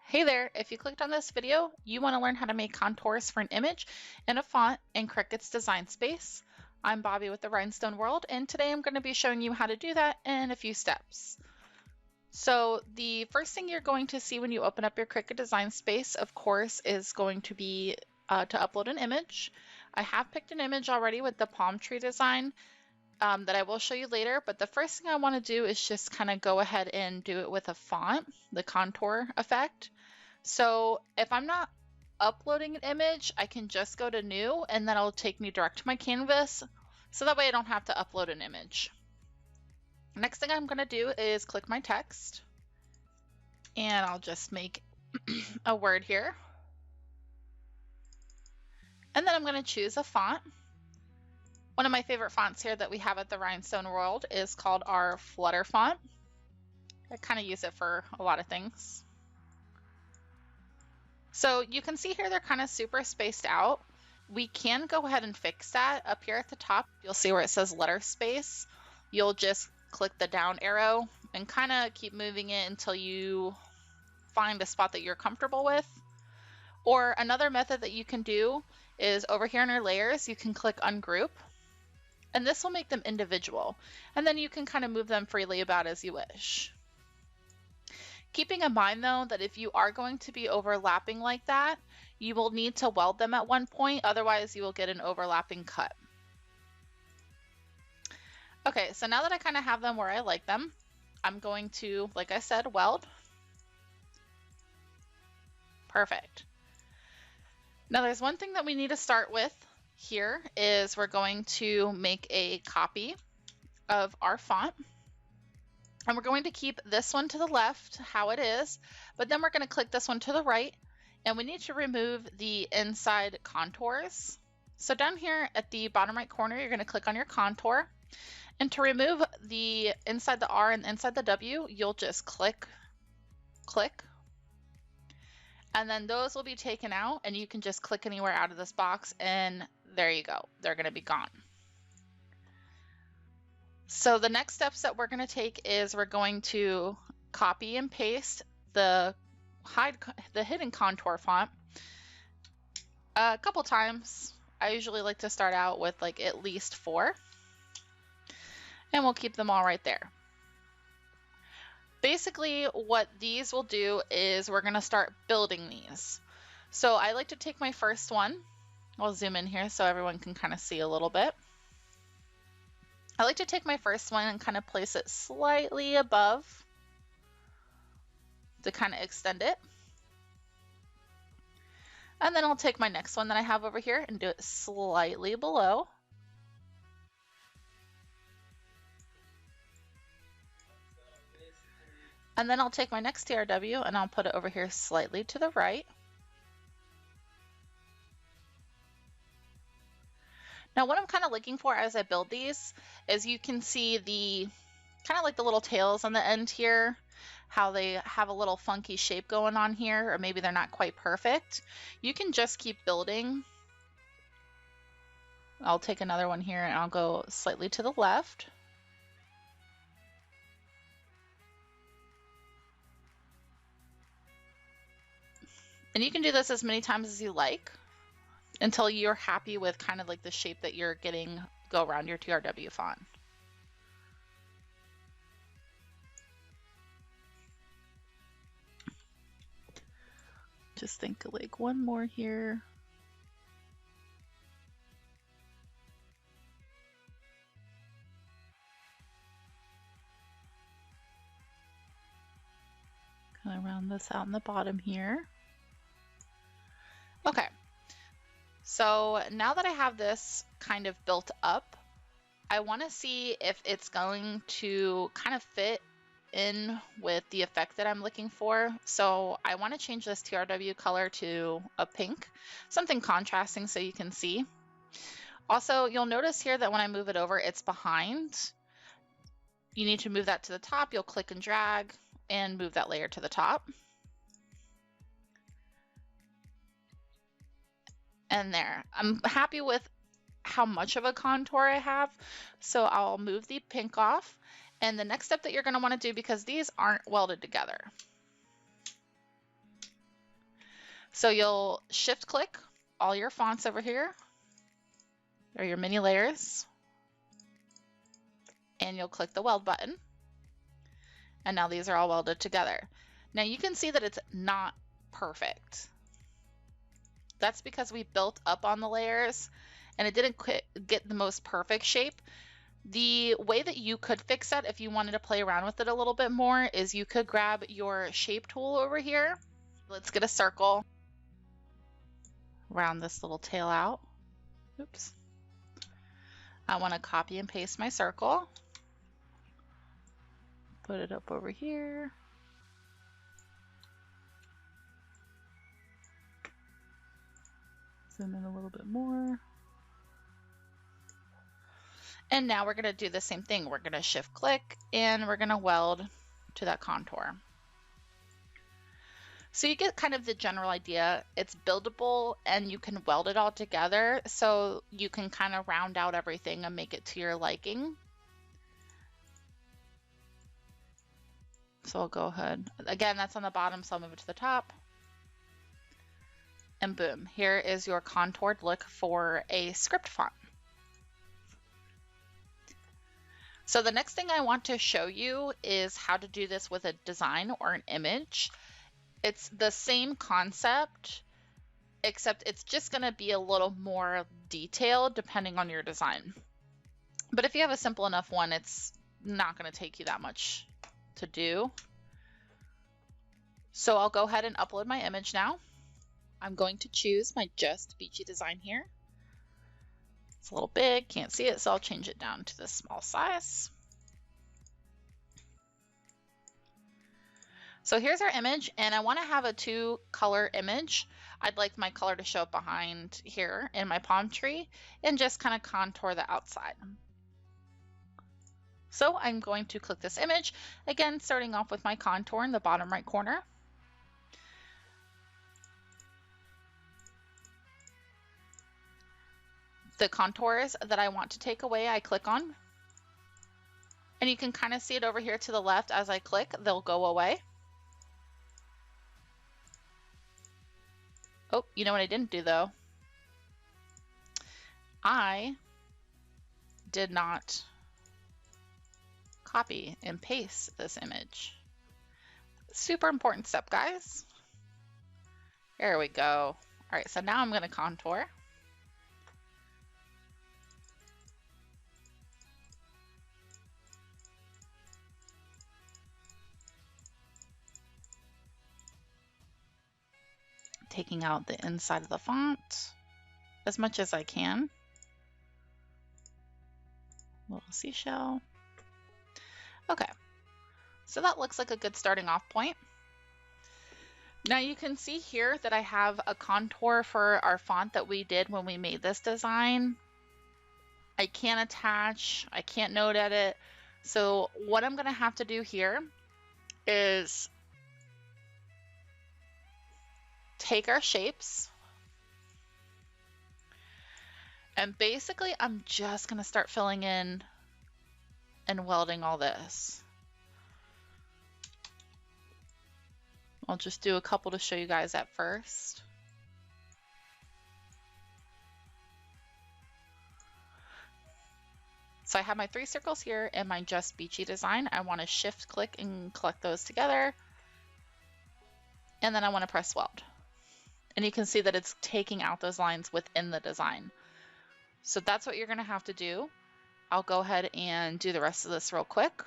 Hey there, if you clicked on this video, you want to learn how to make contours for an image and a font in Cricut's Design Space. I'm Bobby with the Rhinestone World, and today I'm going to be showing you how to do that in a few steps. So the first thing you're going to see when you open up your Cricut Design Space, of course, is going to be to upload an image. I have picked an image already with the palm tree design that I will show you later, but the first thing I want to do is just kind of go ahead and do it with a font, the contour effect. So if I'm not uploading an image, I can just go to new and then it'll take me direct to my canvas. So that way I don't have to upload an image. Next thing I'm going to do is click my text and I'll just make a word here. And then I'm going to choose a font. One of my favorite fonts here that we have at the Rhinestone World is called our Flutter font. I kind of use it for a lot of things. So you can see here they're kind of super spaced out. We can go ahead and fix that. Up here at the top, you'll see where it says letter space. You'll just click the down arrow and kind of keep moving it until you find a spot that you're comfortable with. Or another method that you can do is over here in our layers, you can click ungroup. And this will make them individual. And then you can kind of move them freely about as you wish. Keeping in mind though that if you are going to be overlapping like that, you will need to weld them at one point, otherwise you will get an overlapping cut. Okay, so now that I kind of have them where I like them, I'm going to, like I said, weld. Perfect. Now there's one thing that we need to start with here is we're going to make a copy of our font. And we're going to keep this one to the left, how it is, but then we're going to click this one to the right, and we need to remove the inside contours. So down here at the bottom right corner, you're going to click on your contour, and to remove the inside the R and inside the W, you'll just click, and then those will be taken out, and you can just click anywhere out of this box, and there you go. They're going to be gone. So the next steps that we're going to take is we're going to copy and paste the hidden contour font a couple times. I usually like to start out with like at least 4, and we'll keep them all right there. Basically what these will do is we're going to start building these. So I like to take my first one. I'll zoom in here so everyone can kind of see a little bit. I like to take my first one and kind of place it slightly above to kind of extend it. And then I'll take my next one that I have over here and do it slightly below. And then I'll take my next TRW and I'll put it over here slightly to the right. Now what I'm kind of looking for as I build these is you can see the kind of like the little tails on the end here, how they have a little funky shape going on here, or maybe they're not quite perfect. You can just keep building. I'll take another one here and I'll go slightly to the left. And you can do this as many times as you like, until you're happy with kind of like the shape that you're getting go around your TRW font. Just think like one more here. Kind of round this out in the bottom here. Okay. So now that I have this kind of built up, I want to see if it's going to kind of fit in with the effect that I'm looking for. So I want to change this TRW color to a pink, something contrasting so you can see. Also, you'll notice here that when I move it over, it's behind. You need to move that to the top. You'll click and drag and move that layer to the top. And there, I'm happy with how much of a contour I have. So I'll move the pink off. And the next step that you're going to want to do, because these aren't welded together, So you'll shift click all your fonts over here, or your mini layers, and you'll click the weld button. And now these are all welded together. Now you can see that it's not perfect. That's because we built up on the layers and it didn't get the most perfect shape. The way that you could fix that if you wanted to play around with it a little bit more is you could grab your shape tool over here. Let's get a circle, round this little tail out. Oops. I want to copy and paste my circle. Put it up over here. Zoom in a little bit more. And now we're going to do the same thing. We're going to shift click and we're going to weld to that contour. So you get kind of the general idea. It's buildable and you can weld it all together so you can kind of round out everything and make it to your liking. So I'll go ahead. Again, that's on the bottom, so I'll move it to the top. And boom, here is your contoured look for a script font. So the next thing I want to show you is how to do this with a design or an image. It's the same concept, except it's just going to be a little more detailed depending on your design. But if you have a simple enough one, it's not going to take you that much to do. So I'll go ahead and upload my image now. I'm going to choose my Just Beachy design here. It's a little big, can't see it, so I'll change it down to this small size. So here's our image, and I want to have a 2-color image. I'd like my color to show up behind here in my palm tree and just kind of contour the outside. So I'm going to click this image, again starting off with my contour in the bottom right corner. The contours that I want to take away, I click on. And you can kind of see it over here to the left as I click, they'll go away. Oh, you know what I didn't do though? I did not copy and paste this image. Super important step, guys. There we go. All right, so now I'm going to contour. Taking out the inside of the font as much as I can. Little seashell. Okay, so that looks like a good starting off point. Now you can see here that I have a contour for our font that we did when we made this design. I can't attach, I can't note edit. So what I'm gonna have to do here is take our shapes, and basically I'm just gonna start filling in and welding all this. I'll just do a couple to show you guys at first. So I have my 3 circles here in my Just Beachy design. I want to shift click and collect those together. And then I want to press weld. And you can see that it's taking out those lines within the design. So that's what you're going to have to do. I'll go ahead and do the rest of this real quick.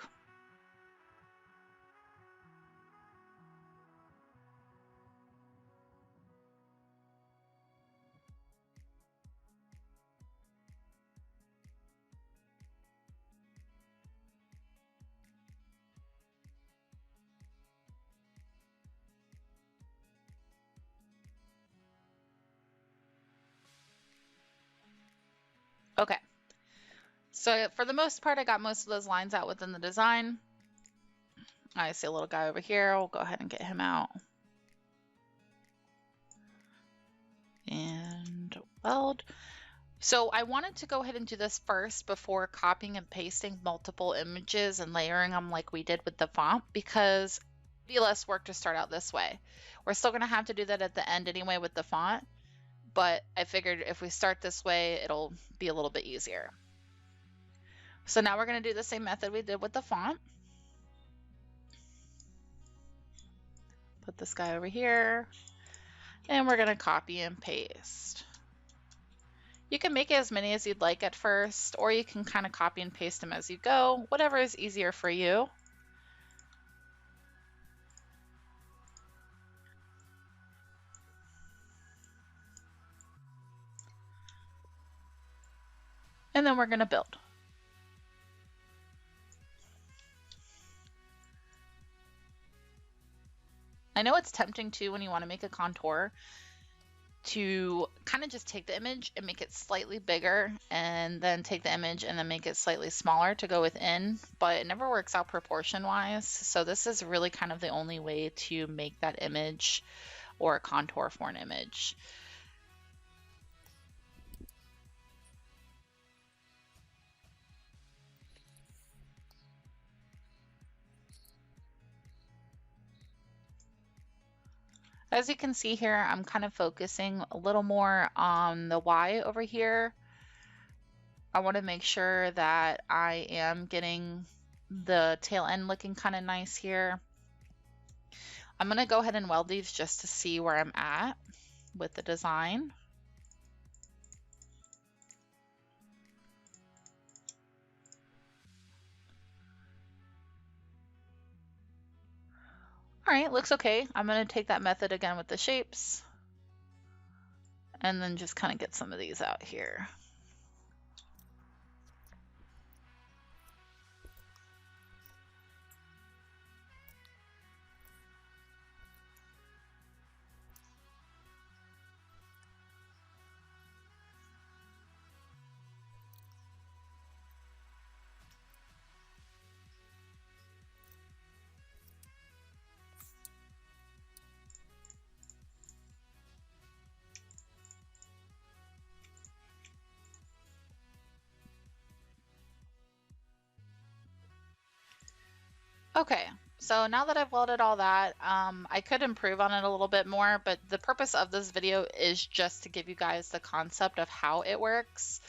Okay, so for the most part, I got most of those lines out within the design. I see a little guy over here. We'll go ahead and get him out. And weld. So I wanted to go ahead and do this first before copying and pasting multiple images and layering them like we did with the font, because be less work to start out this way. We're still going to have to do that at the end anyway with the font, but I figured if we start this way, it'll be a little bit easier. So now we're going to do the same method we did with the font. Put this guy over here, and we're going to copy and paste. You can make as many as you'd like at first, or you can kind of copy and paste them as you go, whatever is easier for you. And then we're going to build. I know it's tempting too when you want to make a contour to kind of just take the image and make it slightly bigger, and then take the image and then make it slightly smaller to go within, but it never works out proportion wise. So this is really kind of the only way to make that image or a contour for an image. As you can see here, I'm kind of focusing a little more on the Y over here. I want to make sure that I am getting the tail end looking kind of nice here. I'm going to go ahead and weld these just to see where I'm at with the design. All right, looks okay. I'm going to take that method again with the shapes and then just kind of get some of these out here. Okay, so now that I've welded all that, I could improve on it a little bit more, but the purpose of this video is just to give you guys the concept of how it works.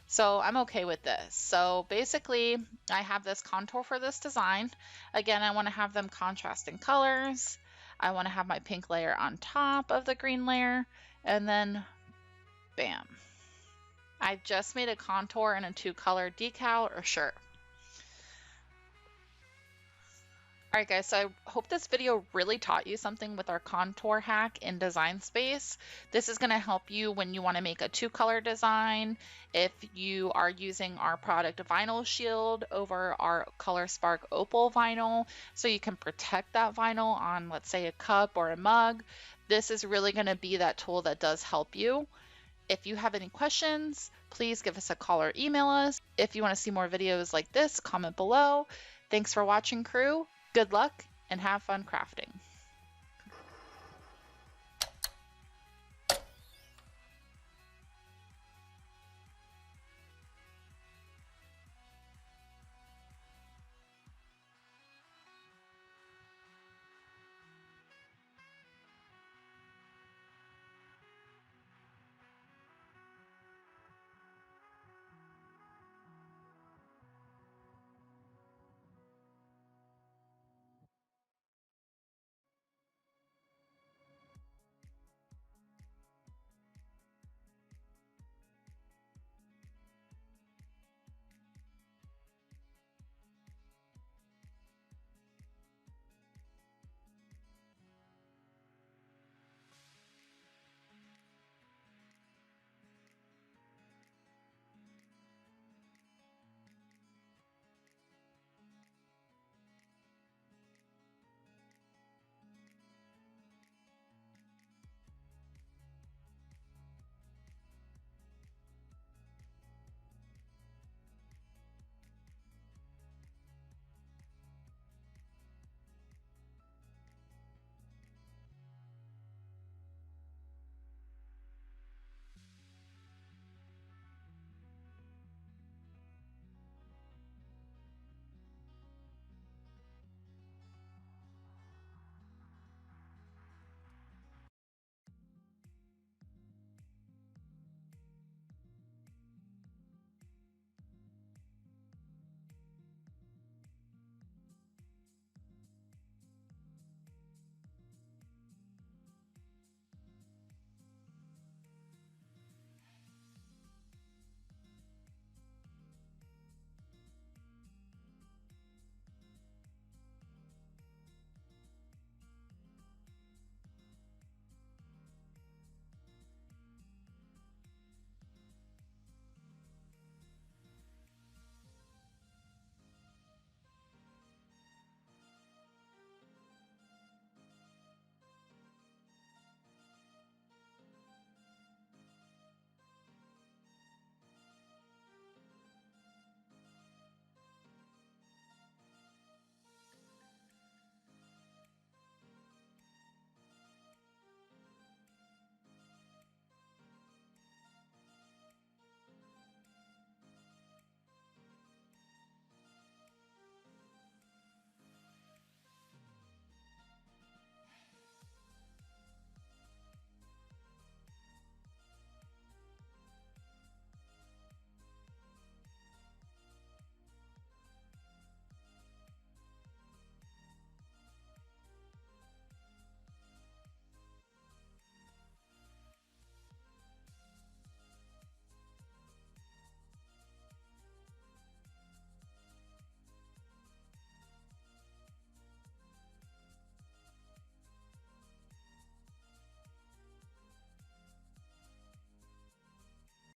So I'm okay with this. So basically, I have this contour for this design. Again, I want to have them contrasting colors. I want to have my pink layer on top of the green layer, and then bam. I just made a contour in a 2-color decal or shirt. Alright guys, so I hope this video really taught you something with our contour hack in Design Space. This is going to help you when you want to make a 2-color design, if you are using our product Vinyl Shield over our Color Spark Opal vinyl, so you can protect that vinyl on, let's say, a cup or a mug. This is really going to be that tool that does help you. If you have any questions, please give us a call or email us. If you want to see more videos like this, comment below. Thanks for watching, crew. Good luck and have fun crafting.